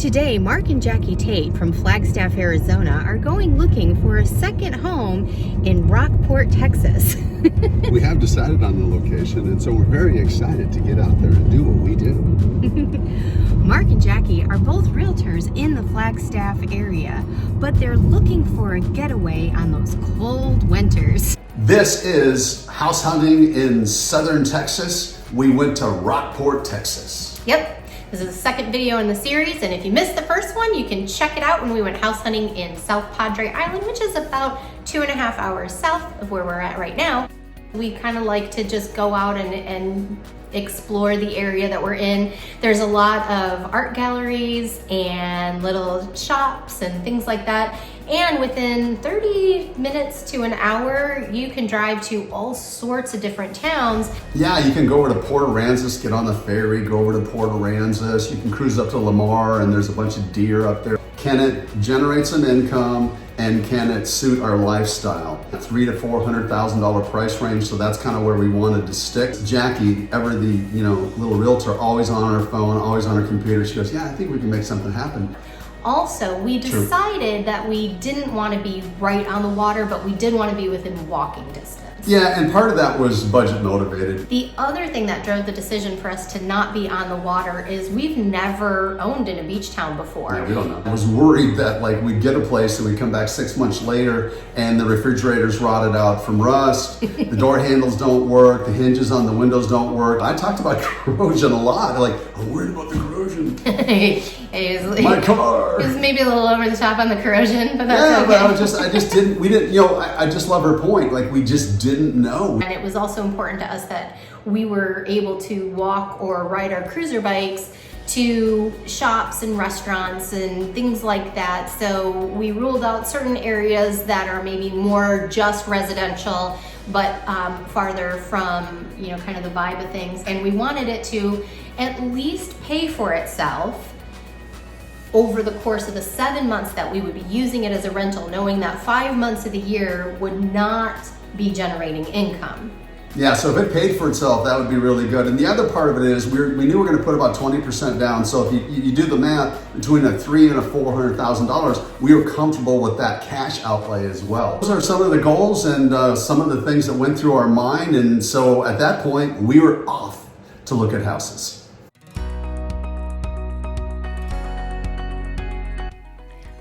Today, Mark and Jackie Tate from Flagstaff, Arizona are going looking for a second home in Rockport, Texas. We have decided on the location, and so we're very excited to get out there and do what we do. Mark and Jackie are both realtors in the Flagstaff area, but they're looking for a getaway on those cold winters. This is house hunting in southern Texas. We went to Rockport, Texas. Yep. This is the second video in the series, and if you missed the first one, you can check it out when we went house hunting in South Padre Island, which is about 2.5 hours south of where we're at right now. We kind of like to just go out and explore the area that we're in. There's a lot of art galleries and little shops and things like that. And within 30 minutes to an hour, you can drive to all sorts of different towns. Yeah, you can go over to Port Aransas, get on the ferry, go over to Port Aransas. You can cruise up to Lamar, and there's a bunch of deer up there. Can it generate some income, and can it suit our lifestyle? $300,000 to $400,000 price range, so that's kind of where we wanted to stick. Jackie, ever the little realtor, always on her phone, always on her computer. She goes, "Yeah, I think we can make something happen." Also, we decided that we didn't want to be right on the water, but we did want to be within walking distance. Yeah, and part of that was budget motivated. The other thing that drove the decision for us to not be on the water is we've never owned in a beach town before. Yeah, we don't know. I was worried that we'd get a place and we'd come back 6 months later and the refrigerator's rotted out from rust, the door handles don't work, the hinges on the windows don't work. I talked about corrosion a lot. I'm worried about the corrosion. My car. It was maybe a little over the top on the corrosion, but that's okay. But I just love her point. We just didn't know. And it was also important to us that we were able to walk or ride our cruiser bikes to shops and restaurants and things like that. So we ruled out certain areas that are maybe more just residential, but farther from, kind of the vibe of things. And we wanted it to at least pay for itself over the course of the 7 months that we would be using it as a rental, knowing that 5 months of the year would not be generating income. Yeah, so if it paid for itself, that would be really good. And the other part of it is we knew we were going to put about 20% down. So if you do the math, between a $300,000 and a $400,000, we were comfortable with that cash outlay as well. Those are some of the goals and some of the things that went through our mind. And so at that point, we were off to look at houses.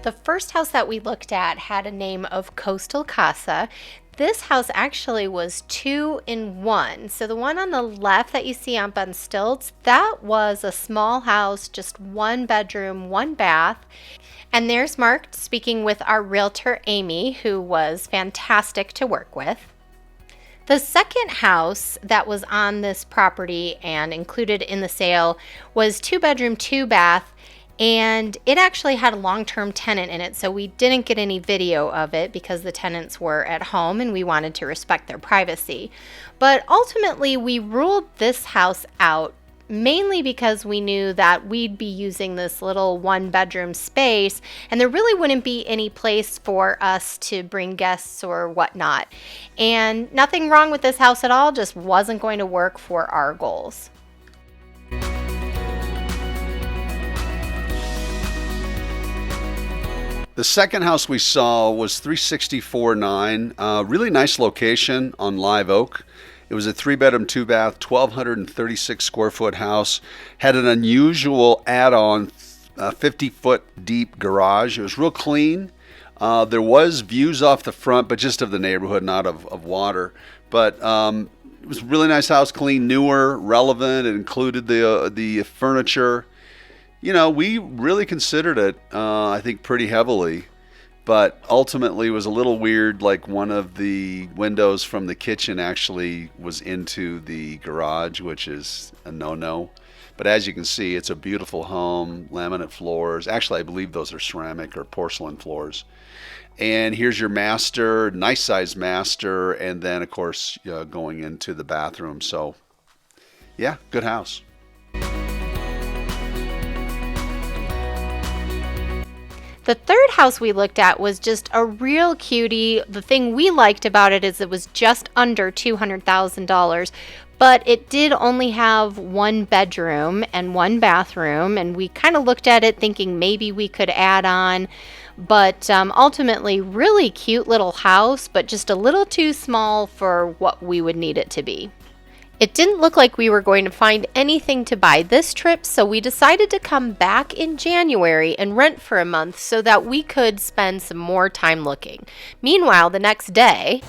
The first house that we looked at had a name of Coastal Casa. This house actually was 2 in 1. So the one on the left that you see up on stilts, that was a small house, just 1 bedroom, 1 bath. And there's Mark speaking with our realtor, Amy, who was fantastic to work with. The second house that was on this property and included in the sale was 2 bedroom, 2 bath. And it actually had a long-term tenant in it, so we didn't get any video of it because the tenants were at home and we wanted to respect their privacy. But ultimately, we ruled this house out mainly because we knew that we'd be using this little 1-bedroom space and there really wouldn't be any place for us to bring guests or whatnot. And nothing wrong with this house at all, just wasn't going to work for our goals. The second house we saw was 364-9, really nice location on Live Oak. It was a 3-bedroom, 2-bath, 1,236 square foot house. Had an unusual add-on 50-foot deep garage. It was real clean. There was views off the front, but just of the neighborhood, not of water. But it was a really nice house, clean, newer, relevant. It included the furniture. We really considered it, I think, pretty heavily, but ultimately it was a little weird. One of the windows from the kitchen actually was into the garage, which is a no-no. But as you can see, it's a beautiful home, laminate floors. Actually, I believe those are ceramic or porcelain floors. And here's your master, nice sized master, and then, of course, going into the bathroom. So, yeah, good house. The third house we looked at was just a real cutie. The thing we liked about it is it was just under $200,000, but it did only have 1 bedroom and 1 bathroom, and we kind of looked at it thinking maybe we could add on, but ultimately really cute little house, but just a little too small for what we would need it to be. It didn't look like we were going to find anything to buy this trip, so we decided to come back in January and rent for a month so that we could spend some more time looking. Meanwhile, the next day...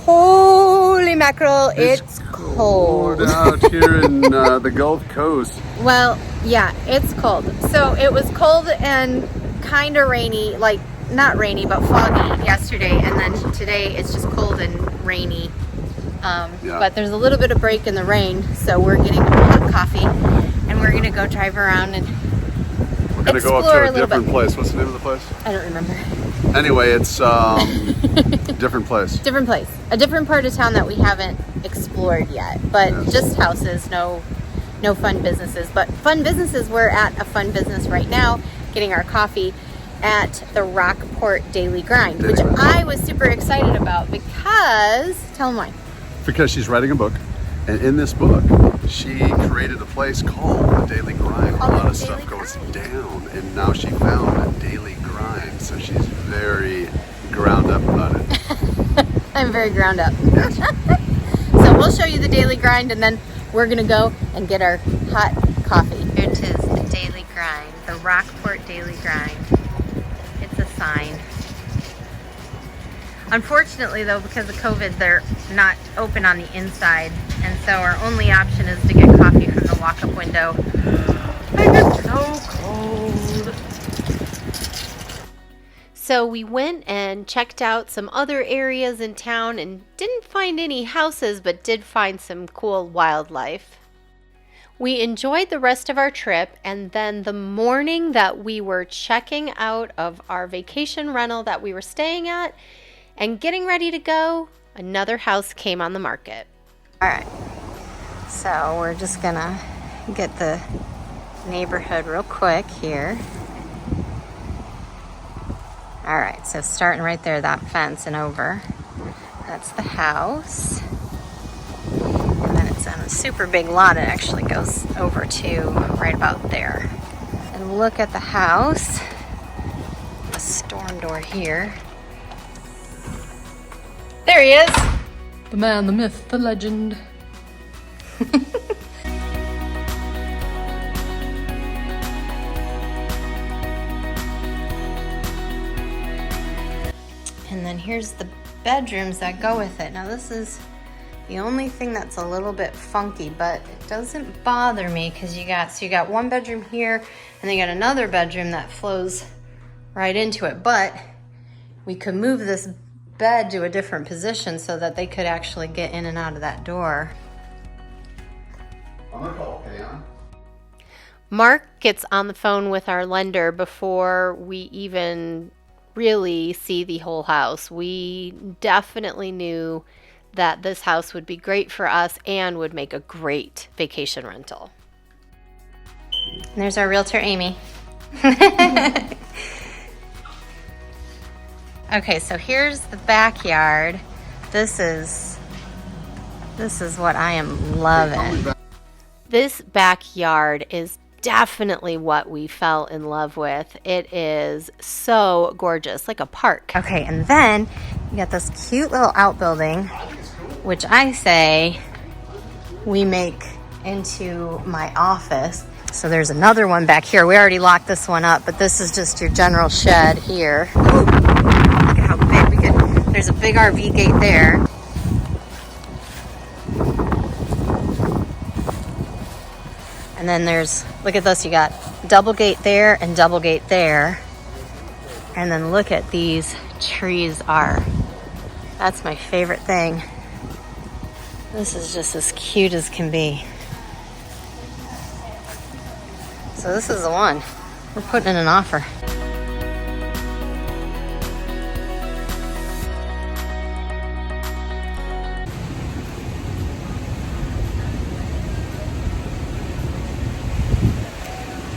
Holy mackerel, it's cold. Out here in the Gulf Coast. Well, yeah, it's cold. So it was cold and kind of rainy, like not rainy, but foggy yesterday, and then today it's just cold and rainy. But there's a little bit of break in the rain, so we're getting a hot coffee, and we're gonna go drive around and we're gonna go up to a different place. What's the name of the place? I don't remember. Anyway, it's different place. Different place, a different part of town that we haven't explored yet. But yes. Just houses, no fun businesses. But fun businesses, we're at a fun business right now, getting our coffee at the Rockport Daily Grind, which I was super excited about because, tell them why. Because she's writing a book, and in this book, she created a place called the Daily Grind. A lot of stuff goes down, and now she found a daily grind, so she's very ground up about it. I'm very ground up. Yes. So we'll show you the Daily Grind, and then we're gonna go and get our hot coffee. Here it is, the Daily Grind, the Rockport Daily Grind. It's a sign. Unfortunately, though, because of COVID, they're not open on the inside, and so our only option is to get coffee from the walk-up window. It's so cold. So we went and checked out some other areas in town and didn't find any houses, but did find some cool wildlife. We enjoyed the rest of our trip, and then the morning that we were checking out of our vacation rental that we were staying at, and getting ready to go, another house came on the market. All right, so we're just gonna get the neighborhood real quick here. All right, so starting right there, that fence and over, that's the house. And then it's on a super big lot. It actually goes over to right about there. And look at the house, the storm door here. There he is. The man, the myth, the legend. And then here's the bedrooms that go with it. Now this is the only thing that's a little bit funky, but it doesn't bother me because you got 1 bedroom here, and then you got another bedroom that flows right into it. But we could move this bed to a different position so that they could actually get in and out of that door. I'm gonna call Pam. Mark gets on the phone with our lender before we even really see the whole house. We definitely knew that this house would be great for us and would make a great vacation rental. And there's our realtor, Amy. Okay, so here's the backyard. This is what I am loving. This backyard is definitely what we fell in love with. It is so gorgeous, like a park. Okay, and then you got this cute little outbuilding, which I say we make into my office. So there's another one back here. We already locked this one up, but this is just your general shed here. Ooh, look at how big we get. There's a big RV gate there. And then there's, look at this, you got double gate there and double gate there. And then look at these trees are, that's my favorite thing. This is just as cute as can be. So this is the one. We're putting in an offer.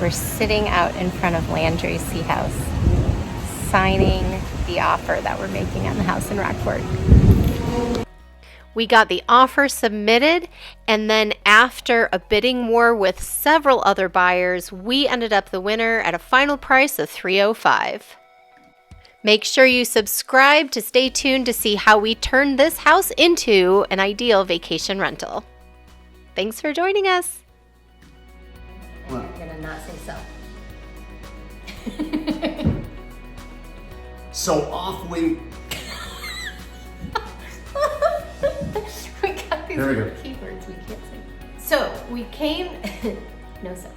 We're sitting out in front of Landry's Sea House, signing the offer that we're making on the house in Rockport. We got the offer submitted, and then after a bidding war with several other buyers, we ended up the winner at a final price of $305,000. Make sure you subscribe to stay tuned to see how we turn this house into an ideal vacation rental. Thanks for joining us. You're gonna not say so. So off we. We got these Here we go. keywords we can't say. So we came. No, so.